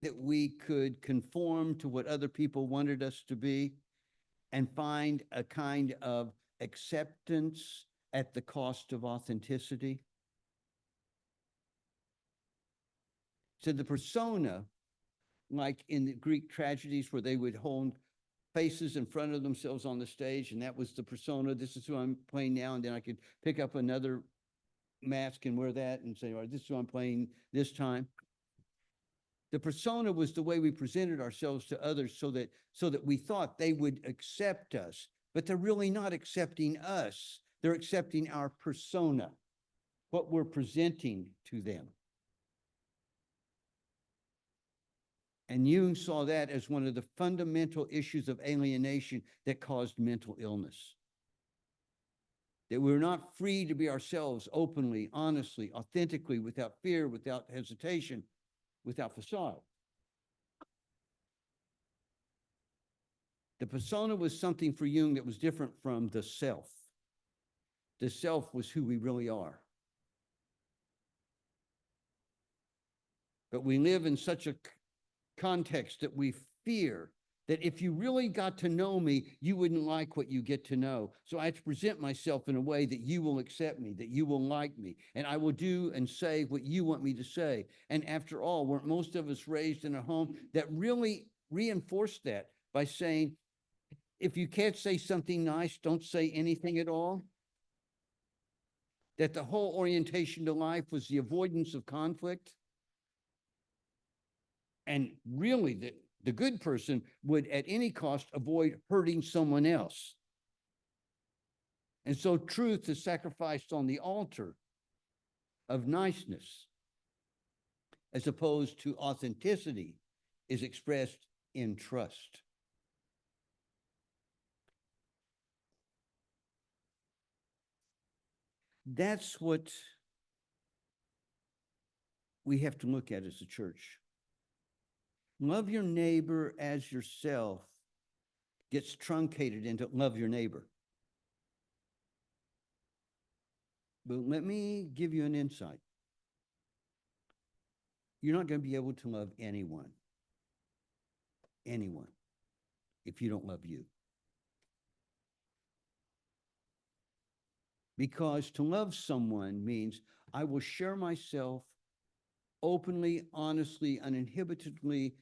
that we could conform to what other people wanted us to be and find a kind of acceptance at the cost of authenticity. So the persona, like in the Greek tragedies where they would hold faces in front of themselves on the stage, and that was the persona. This is who I'm playing now, and then I could pick up another mask and wear that and say, all right, this is who I'm playing this time. The persona was the way we presented ourselves to others so that we thought they would accept us, but they're really not accepting us. They're accepting our persona, what we're presenting to them. And Jung saw that as one of the fundamental issues of alienation that caused mental illness. That we're not free to be ourselves openly, honestly, authentically, without fear, without hesitation, without facade. The persona was something for Jung that was different from the self. The self was who we really are. But we live in such a context that we fear that if you really got to know me, you wouldn't like what you get to know. So I have to present myself in a way that you will accept me, that you will like me, and I will do and say what you want me to say. And after all, weren't most of us raised in a home that really reinforced that by saying, if you can't say something nice, don't say anything at all? That the whole orientation to life was the avoidance of conflict? And really, the good person would at any cost avoid hurting someone else. And so truth is sacrificed on the altar of niceness, as opposed to authenticity is expressed in trust. That's what we have to look at as a church. Love your neighbor as yourself gets truncated into love your neighbor. But let me give you an insight. You're not going to be able to love anyone, if you don't love you. Because to love someone means I will share myself openly, honestly, uninhibitedly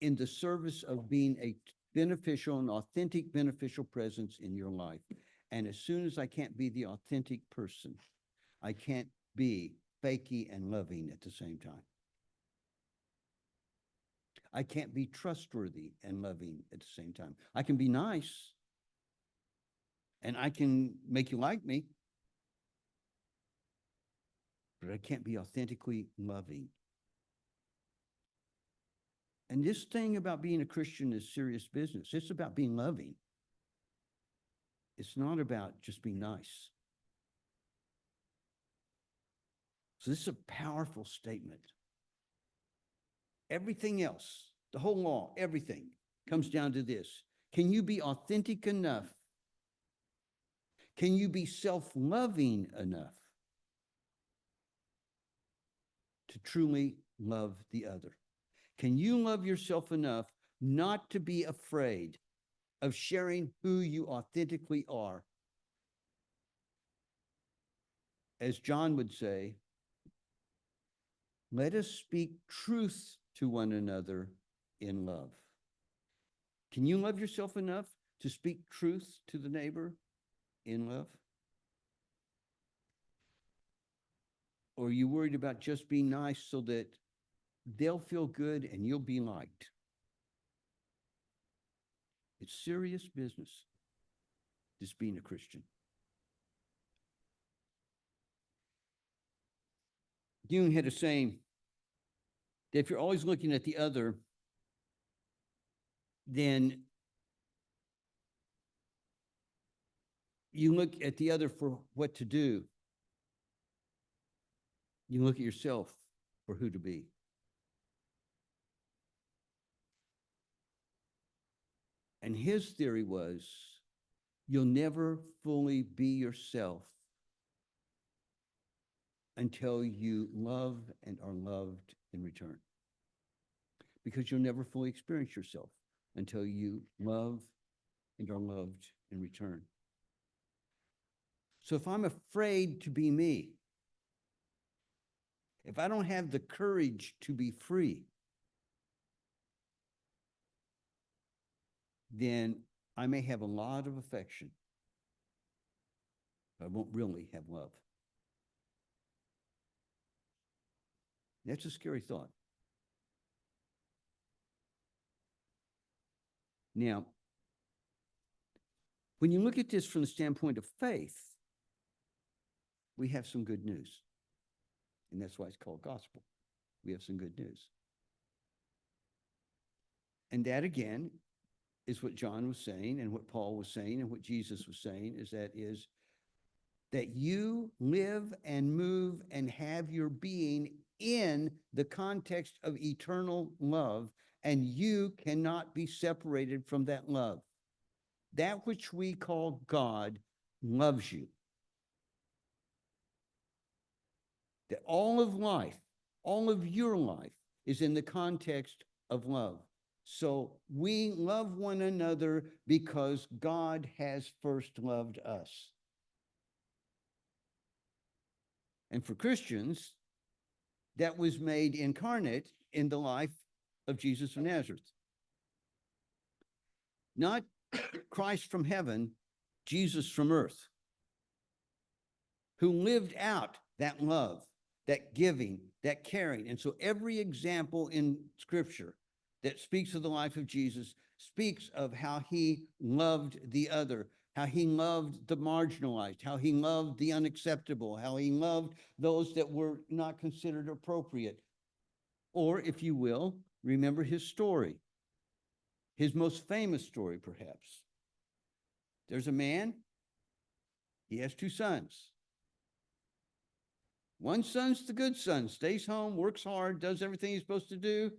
in the service of being a beneficial and authentic beneficial presence in your life. And as soon as I can't be the authentic person, I can't be fakey and loving at the same time. I can't be trustworthy and loving at the same time. I can be nice and I can make you like me, but I can't be authentically loving. And this thing about being a Christian is serious business. It's about being loving. It's not about just being nice. So this is a powerful statement. Everything else, the whole law, everything comes down to this. Can you be authentic enough? Can you be self-loving enough to truly love the other? Can you love yourself enough not to be afraid of sharing who you authentically are? As John would say, let us speak truth to one another in love. Can you love yourself enough to speak truth to the neighbor in love? Or are you worried about just being nice so that they'll feel good and you'll be liked? It's serious business, just being a Christian. Jung had a saying that if you're always looking at the other, then you look at the other for what to do. You look at yourself for who to be. And his theory was, you'll never fully be yourself until you love and are loved in return. because you'll never fully experience yourself until you love and are loved in return. So if I'm afraid to be me, if I don't have the courage to be free, then I may have a lot of affection. I won't really have love. That's a scary thought. Now, when you look at this from the standpoint of faith, we have some good news. And that's why it's called gospel. We have some good news. And that, again, is what John was saying and what Paul was saying and what Jesus was saying, is that you live and move and have your being in the context of eternal love, and you cannot be separated from that love. That which we call God loves you. That all of life, all of your life, is in the context of love. So we love one another because God has first loved us. And for Christians, that was made incarnate in the life of Jesus of Nazareth. Not Christ from heaven, Jesus from earth, who lived out that love, that giving, that caring. And so every example in Scripture that speaks of the life of Jesus speaks of how he loved the other, how he loved the marginalized, how he loved the unacceptable, how he loved those that were not considered appropriate. Or, if you will, remember his story, his most famous story, perhaps. There's a man, he has two sons. One son's the good son, stays home, works hard, does everything he's supposed to do.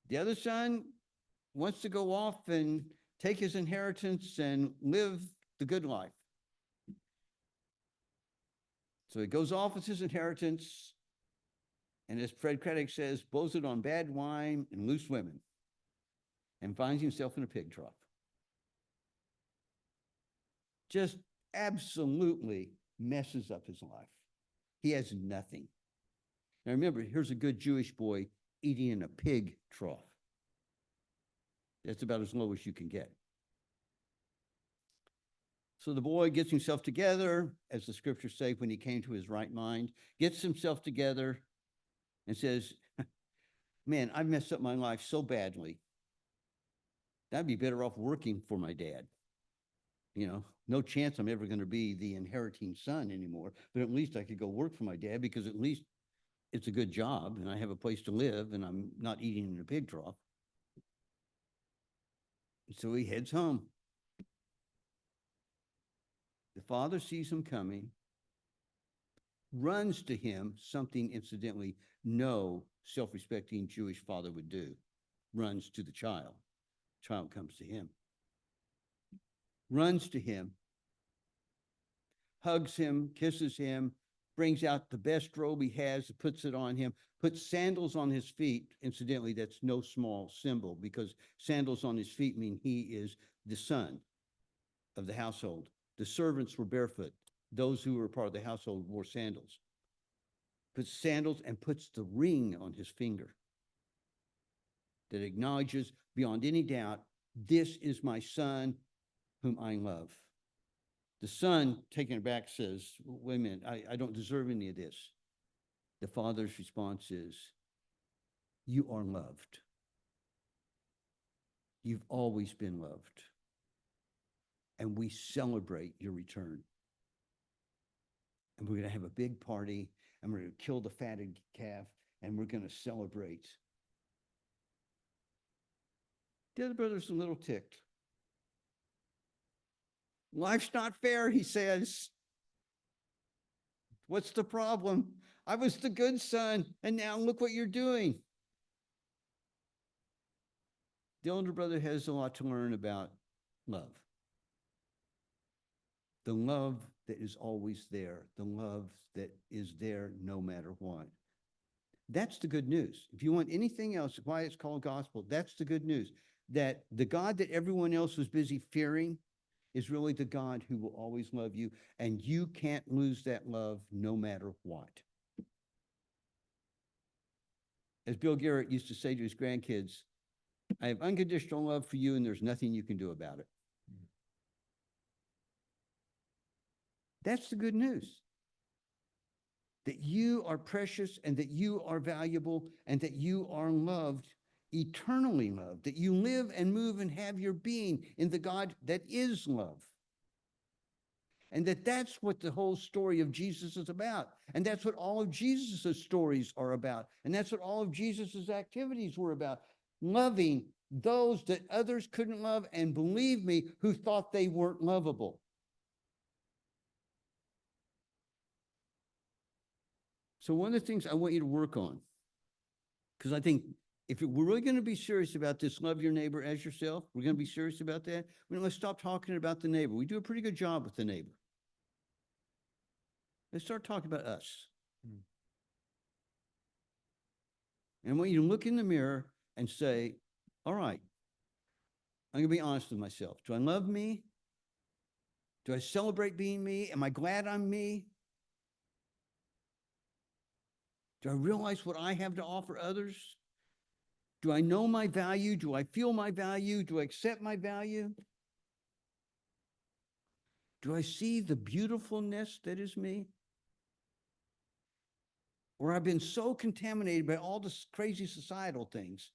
The other son wants to go off and take his inheritance and live the good life. So he goes off with his inheritance, and as Fred Craddock says, blows it on bad wine and loose women, and finds himself in a pig trough. Just absolutely messes up his life. He has nothing. Now remember, here's a good Jewish boy eating in a pig trough. That's about as low as you can get. So the boy gets himself together, as the scriptures say, when he came to his right mind, gets himself together and says, man, I've messed up my life so badly. I'd be better off working for my dad. You know, no chance I'm ever going to be the inheriting son anymore, but at least I could go work for my dad, because at least it's a good job and I have a place to live and I'm not eating in a pig trough. So he heads home. The father sees him coming, runs to him, something incidentally no self-respecting Jewish father would do, runs to the child. Child comes to him, runs to him, hugs him, kisses him, brings out the best robe he has, puts it on him, puts sandals on his feet. Incidentally, that's no small symbol, because sandals on his feet mean he is the son of the household. The servants were barefoot. Those who were part of the household wore sandals. Puts sandals and puts the ring on his finger that acknowledges beyond any doubt, this is my son whom I love. The son, taken aback, says, wait a minute, I don't deserve any of this. The father's response is, you are loved. You've always been loved. And we celebrate your return. And we're going to have a big party, and we're going to kill the fatted calf, and we're going to celebrate. The other brother's a little ticked. Life's not fair, he says. What's the problem? I was the good son, and now look what you're doing. The older brother has a lot to learn about love. The love that is always there, the love that is there no matter what. That's the good news. If you want anything else, why it's called gospel, that's the good news. That the God that everyone else was busy fearing is really the God who will always love you, and you can't lose that love no matter what. As Bill Garrett used to say to his grandkids, I have unconditional love for you, and there's nothing you can do about it. That's the good news. That you are precious and that you are valuable and that you are loved, eternally loved, that you live and move and have your being in the God that is love. And that's what the whole story of Jesus is about. And that's what all of Jesus's stories are about. And that's what all of Jesus's activities were about. Loving those that others couldn't love, and believe me, who thought they weren't lovable. So one of the things I want you to work on, because I think if we're really going to be serious about this, love your neighbor as yourself, we're going to be serious about that. Let's stop talking about the neighbor. We do a pretty good job with the neighbor. Let's start talking about us. And I want you to look in the mirror and say, all right, I'm going to be honest with myself. Do I love me? Do I celebrate being me? Am I glad I'm me? Do I realize what I have to offer others? Do I know my value? Do I feel my value? Do I accept my value? Do I see the beautifulness that is me? Or I've been so contaminated by all this crazy societal things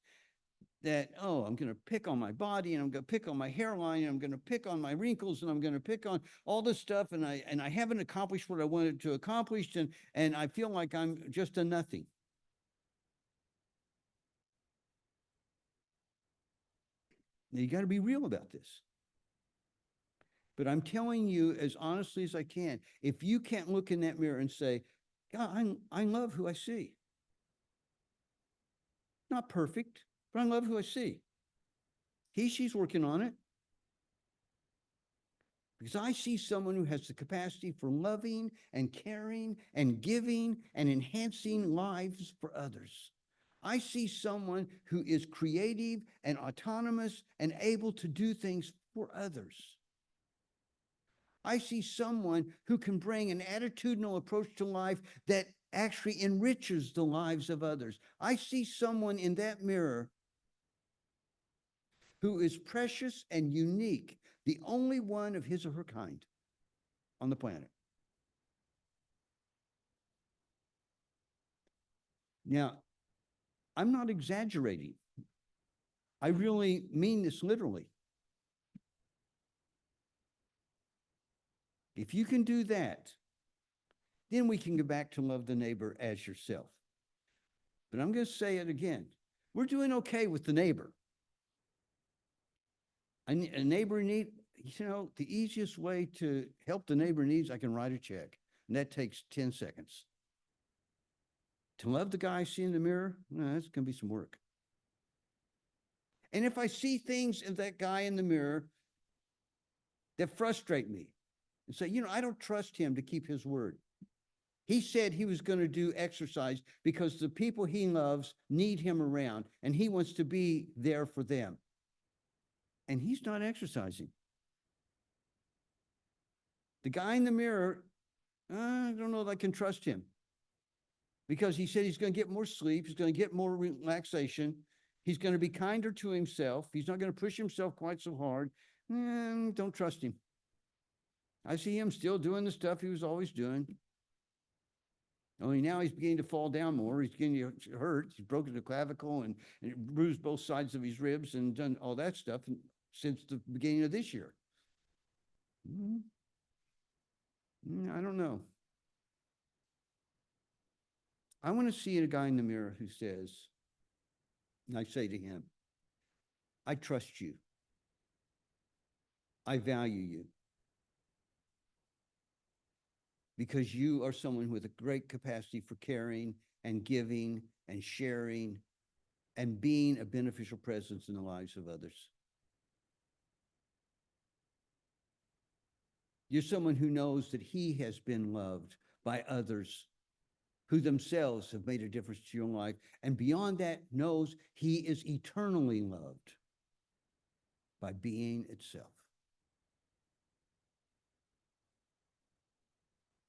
that, oh, I'm going to pick on my body, and I'm going to pick on my hairline, and I'm going to pick on my wrinkles, and I'm going to pick on all this stuff, and I haven't accomplished what I wanted to accomplish, and I feel like I'm just a nothing. Now, you got to be real about this. But I'm telling you as honestly as I can, if you can't look in that mirror and say, God, I love who I see. Not perfect, but I love who I see. She's working on it. Because I see someone who has the capacity for loving and caring and giving and enhancing lives for others. I see someone who is creative and autonomous and able to do things for others. I see someone who can bring an attitudinal approach to life that actually enriches the lives of others. I see someone in that mirror who is precious and unique, the only one of his or her kind on the planet. Now, I'm not exaggerating. I really mean this literally. If you can do that, then we can go back to love the neighbor as yourself. But I'm going to say it again. We're doing okay with the neighbor. A neighbor in need, the easiest way to help the neighbor in need, I can write a check. And that takes 10 seconds. To love the guy I see in the mirror, that's going to be some work. And if I see things in that guy in the mirror that frustrate me, and say, I don't trust him to keep his word. He said he was going to do exercise because the people he loves need him around, and he wants to be there for them. And he's not exercising. The guy in the mirror, I don't know if I can trust him, because he said he's going to get more sleep, he's going to get more relaxation, he's going to be kinder to himself, he's not going to push himself quite so hard. Don't trust him. I see him still doing the stuff he was always doing. Only now he's beginning to fall down more. He's getting hurt. He's broken the clavicle and bruised both sides of his ribs and done all that stuff since the beginning of this year. I don't know. I want to see a guy in the mirror who says, and I say to him, I trust you. I value you. Because you are someone with a great capacity for caring and giving and sharing and being a beneficial presence in the lives of others. You're someone who knows that he has been loved by others who themselves have made a difference to your life, and beyond that knows he is eternally loved by being itself.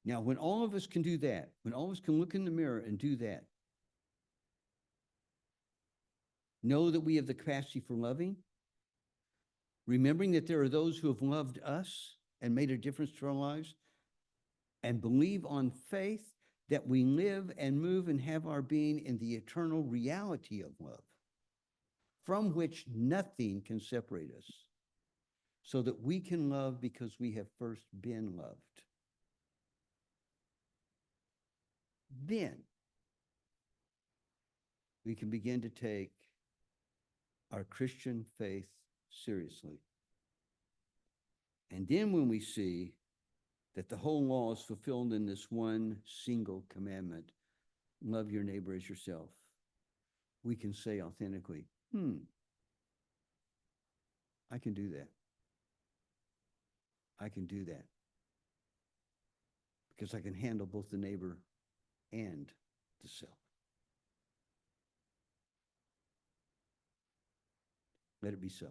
Now, when all of us can do that, when all of us can look in the mirror and do that, know that we have the capacity for loving, remembering that there are those who have loved us and made a difference to our lives, and believe on faith that we live and move and have our being in the eternal reality of love, from which nothing can separate us, so that we can love because we have first been loved. Then we can begin to take our Christian faith seriously. And then when we see that the whole law is fulfilled in this one single commandment, love your neighbor as yourself, we can say authentically, I can do that. I can do that. Because I can handle both the neighbor and the self. Let it be so.